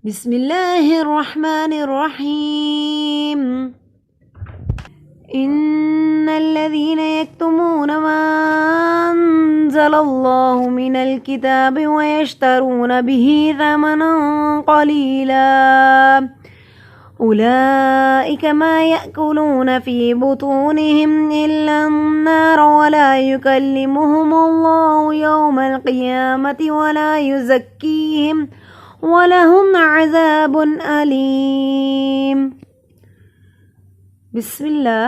بسم اللہ الرحمن الرحیم ان الذين يكتمون ما انزل الله من الكتاب ويشترون به ثمنا قليلا أولئك ما يأكلون في بطونهم إلا النار ولا يكلمهم الله يوم القيامة ولا يزكيهم ولهم عذاب أليم. بسم اللہ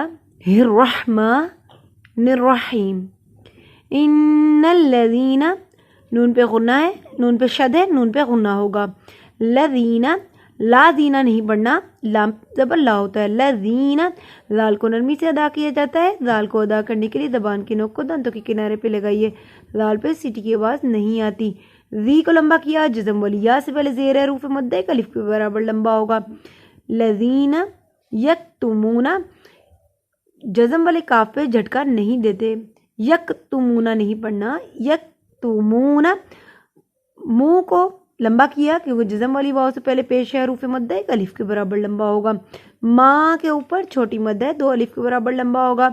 الرحمن الرحیم. ان الذین، نون پہ غنہ ہے، نون پہ شد ہے، نون پہ غنہ ہوگا. لذین، لا دینا نہیں پڑھنا، لام زبر لا ہوتا ہے. لذین، ذال کو نرمی سے ادا کیا جاتا ہے. ذال کو ادا کرنے کے لیے زبان کی نوک کو دانتوں کے کنارے پہ لگائیے. ذال پہ سیٹی کی آواز نہیں آتی. ذی کو لمبا کیا، جزم والی یا سے پہلے زیر حروف مد ہے، الف کے برابر لمبا ہوگا. لذین یکتمون، جزم والے کاف پہ جھٹکا نہیں دیتے. یکتمون نہیں پڑھنا. یکتمون، منہ کو لمبا کیا کیونکہ جزم والی واؤ سے پہلے پیش ہے حروف مد ہے، الف کے برابر لمبا ہوگا. ماں کے اوپر چھوٹی مد ہے، 2 الف کے برابر لمبا ہوگا.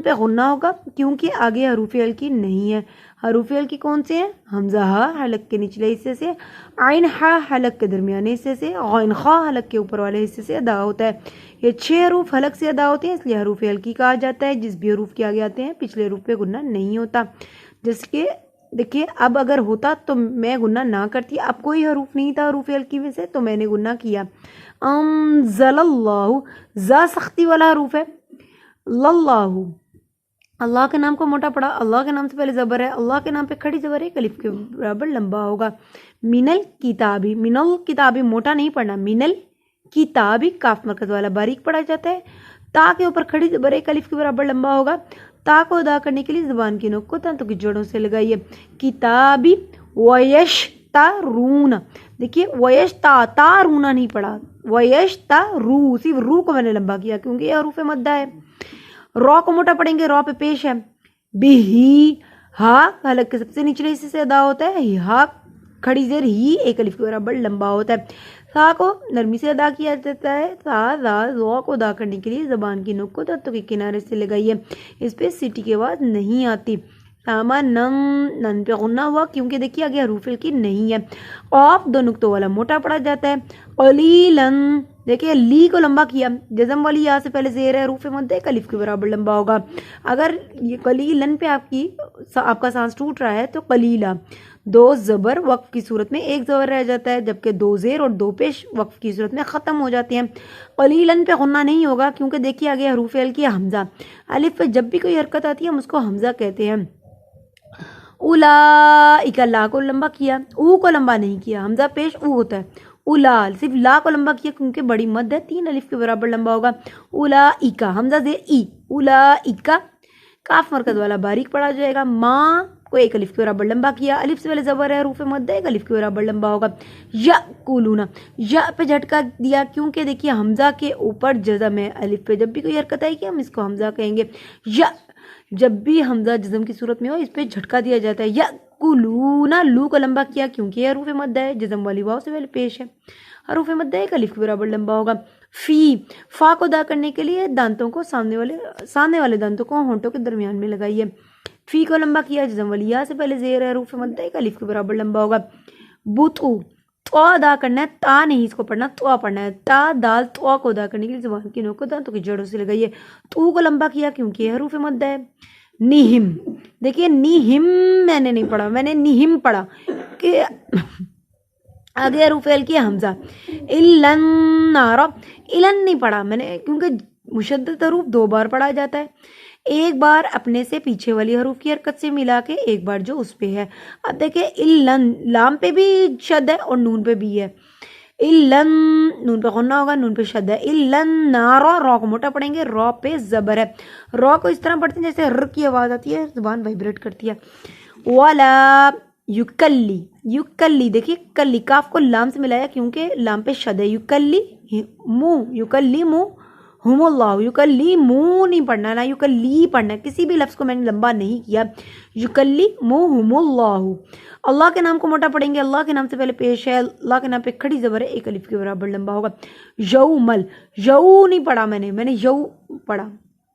پہ غنہ ہوگا کیونکہ آگے حروف ہلکی نہیں ہے. حروف ہلکی کون سے ہیں؟ حمزہ ہا حلق کے نچلے حصے سے، عین ہا حلق کے درمیانے حصے سے، غین خا حلق کے اوپر والے حصے سے ادا ہوتا ہے. یہ 6 حروف حلق سے ادا ہوتے ہیں، اس لیے حروف ہلکی کہا جاتا ہے. جس بھی حروف کے آگے آتے ہیں پچھلے حروف پہ غنہ نہیں ہوتا. جیسے کہ دیکھیے اب اگر ہوتا تو میں غنہ نہ کرتی. اب کوئی حروف نہیں تھا حروف ہلکی میں سے تو میں نے غنہ کیا. انزل اللہ، زا سختی والا حروف ہے. اللہ، اللہ کے نام کو موٹا پڑا، اللہ کے نام سے پہلے زبر ہے، اللہ کے نام پہ کھڑی زبر ہے، الف کے برابر لمبا ہوگا. من الکتابی، من الکتابی موٹا نہیں پڑھنا. من الکتابی کاف مرکز والا باریک پڑھا جاتا ہے. تا کے اوپر کھڑی زبر ہے، الف کے برابر لمبا ہوگا. تا کو ادا کرنے کے لیے زبان کی نوک کو دانتوں کی جڑوں سے لگائیے. کتابی ویشترون، دیکھیے ویشترون نہیں پڑھا، ویشترو، صرف رو کو میں نے لمبا کیا کیونکہ یہ حروف مدہ ہے. رو کو موٹا پڑھیں گے، رو پہ پیش ہے. بھی، ہا حلق کے سب سے نچلے حصے سے ادا ہوتا ہے. ہا کھڑی زیر ہی، ایک الف کے برابر لمبا ہوتا ہے. سا کو نرمی سے ادا کیا جاتا ہے. سا زا زو کو ادا کرنے کے لیے زبان کی نوک کو دانتوں کے کنارے سے لگائیے. اس پہ سیٹی کی آواز نہیں آتی. ساما نم، نن پہ غنہ ہوا کیونکہ دیکھیے آگے حروف ہلکی نہیں ہے. قاف 2 نقطوں والا موٹا پڑا جاتا ہے. قلیلاً، دیکھیے لی کو لمبا کیا، جزم والی یا سے پہلے زیر ہے حروف مد ہے، الف کے برابر لمبا ہوگا. اگر یہ قلیلاً پہ آپ کا سانس ٹوٹ رہا ہے تو قلیلا، 2 زبر وقف کی صورت میں 1 زبر رہ جاتا ہے، جبکہ 2 زیر اور 2 پیش وقف کی صورت میں ختم ہو جاتے ہیں. قلیلاً پہ غنہ نہیں ہوگا کیونکہ دیکھیے آگے حروف ہلکی ہے حمزہ. الف پہ جب بھی کوئی حرکت آتی ہے ہم اس کو حمزہ کہتے ہیں. اولئک، لا کو لمبا کیا، او کو لمبا نہیں کیا، حمزہ پیش او ہوتا ہے. اولا، صرف لا کو لمبا کیا کیونکہ بڑی مد ہے، 3 الف کے برابر لمبا ہوگا. اولئک، حمزہ زیر ای، اولئک کاف مرکز والا باریک پڑا جائے گا. ماں کو 1 الف کے برابر لمبا کیا، الف سے پہلے زبر ہے حروف مد ہے، 1 الف کے برابر لمبا ہوگا. یاکلون، یا پہ جھٹکا دیا کیونکہ دیکھیے حمزہ کے اوپر جزم ہے. الف پہ جب بھی کوئی حرکت آئے گی ہم اس کو حمزہ کہیں گے. یا، جب بھی حمزہ جزم کی صورت میں ہو اس پہ جھٹکا دیا جاتا ہے. یاکلون، لو کو لمبا کیا کیونکہ یہ حروف مد ہے، جزم والی واو سے پہلے پیش ہے، حروف مد ہے، 1 الف کے برابر لمبا ہوگا. فی، فا کو ادا کرنے کے لیے دانتوں کو سامنے والے دانتوں کو ہونٹوں کے درمیان میں لگائیے. فی کو لمبا کیا، جزم والی یا سے پہلے زیر ہے حروف مد ہے، 1 الف کے برابر لمبا ہوگا. بتو، تو ادا کرنا ہے، تا نہیں اس کو پڑھنا، تو پڑھنا ہے. تا دال تو کو ادا کرنے کے لیے زبان کی نوک کو دانتوں کی جڑوں سے لگائیے. تو کو لمبا کیا کیونکہ یہ حروف مد ہے. نہم، دیکھیے نہم میں نے نہیں پڑھا، میں نے نہم پڑھا کہ آگے حروف ہلکی ہے حمزہ. الن نار، الن نہیں پڑھا میں نے کیونکہ مشدد حروف 2 بار پڑھا جاتا ہے. 1 بار اپنے سے پیچھے والی حروف کی حرکت سے ملا کے، 1 بار جو اس پہ ہے. اب دیکھیں الن، لام پہ بھی شد ہے اور نون پہ بھی ہے. الن، نون پہ غنہ ہوگا، نون پہ شد ہے. الن نارو، رو کو موٹا پڑھیں گے، رو پہ زبر ہے. رو کو اس طرح پڑھتے ہیں جیسے ر کی آواز آتی ہے، زبان وائبریٹ کرتی ہے. ولا یکلی، یکلی، دیکھیے کلی کاف کو لام سے ملایا کیونکہ لام پہ شد ہے. یکلی منہ، یکلی منہ ہم اللہ، یکلیمو نہیں پڑھنا، نہ یکلی پڑھنا ہے، کسی بھی لفظ کو میں نے لمبا نہیں کیا، یکلیمہم اللہ، اللہ کے نام کو موٹا پڑھیں گے، اللہ کے نام سے پہلے پیش ہے، اللہ کے نام پہ کھڑی زبر ہے، ایک الف کے برابر لمبا ہوگا، یومل، یو نہیں پڑھا میں نے یو پڑھا،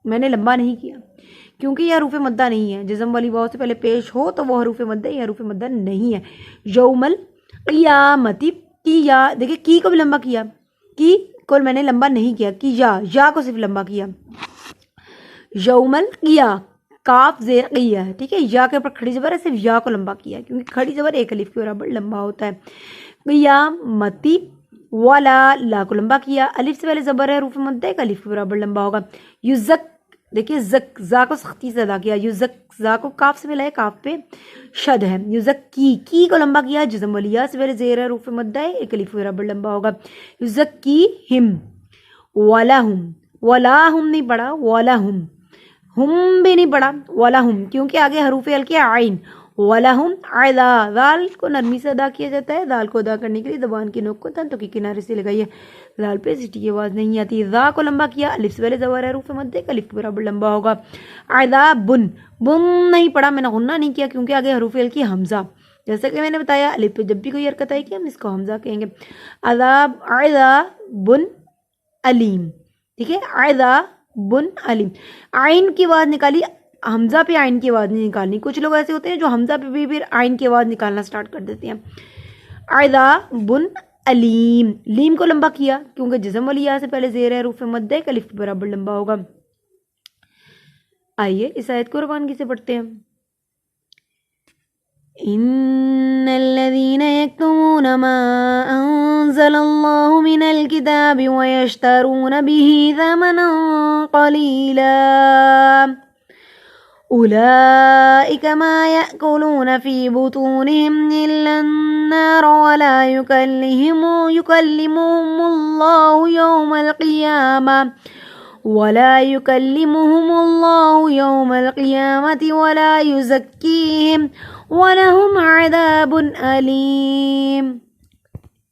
میں نے لمبا نہیں کیا کیونکہ یہ حروف مدہ نہیں ہے، جزم والی واو سے پہلے پیش ہو تو وہ حروف مدہ، یہ حروف مدہ نہیں ہے۔ یومل قیامتی، کی یا دیکھیں کی کو بھی لمبا کیا، کی کو میں نے لمبا نہیں کیا، کی یا کو صرف لمبا کیا، یومل قیا، کاف زیر قیہ ہے، ٹھیک ہے، یا کے اوپر کھڑی زبر ہے، صرف یا کو لمبا کیا کیونکہ کھڑی زبر ایک الف کے برابر لمبا ہوتا ہے۔ قیامتی، ولا، لا کو لمبا کیا، الف سے پہلے زبر ہے، حروف مدہ ایک الف کے برابر لمبا ہوگا۔ یزک، دیکھیے زک، زا کو سختی سے ادا کیا، یزک، زا کو کاف سے ملا ہے، کاف پہ شد ہے، یزک کی کو لمبا کیا، جزم والی یا سے پہلے زیر ہے، حروف مدہ ہے، ایک الف کے برابر لمبا ہوگا۔ یزک کی ہم، ولہم، ولاہم نہیں پڑھا، ولہم، ہم بھی نہیں پڑھا، ولہم کیونکہ آگے حروف ہلکے عین، ولہم عذا، ذال کو نرمی سے ادا کیا جاتا ہے، ذال کو ادا کرنے کے لیے زبان کی نوک کو تنتوں کے کنارے سے لگائیے، ذال پہ سٹی کی آواز نہیں آتی، ذا کو لمبا کیا، الف سے پہلے زبر ہے، حروف مدہ ایک الف کے برابر لمبا ہوگا۔ عذابن، بن نہیں پڑھا، میں نے غنہ نہیں کیا کیونکہ آگے حروف ہلکی حمزہ، جیسا کہ میں نے بتایا الف پہ جب بھی کوئی حرکت آئے گی ہم اس کو حمزہ کہیں گے۔ عذاب، عذابن علیم، ٹھیک ہے، عذابن علیم، عین کی آواز نکالی، حمزہ پہ عین کی آواز نہیں نکالنی، کچھ لوگ ایسے ہوتے ہیں جو حمزہ پہ بھی پھر عین کی آواز نکالنا سٹارٹ کر دیتے ہیں۔ عذابن علیم، لیم کو لمبا کیا کیونکہ جزم والی یا سے پہلے زیر ہے، حروف مدہ ایک الف کے برابر لمبا ہوگا۔ آئیے اس آیت کو روانگی سے پڑھتے ہیں۔ ان الذين يكتمون ما انزل الله من الكتاب ويشترون به ثمنا قليلا اولئك ما يأكلون في بطونهم الا النار ولا يكلمهم الله يوم القيامة ولا يزكيهم ولهم عذاب أليم۔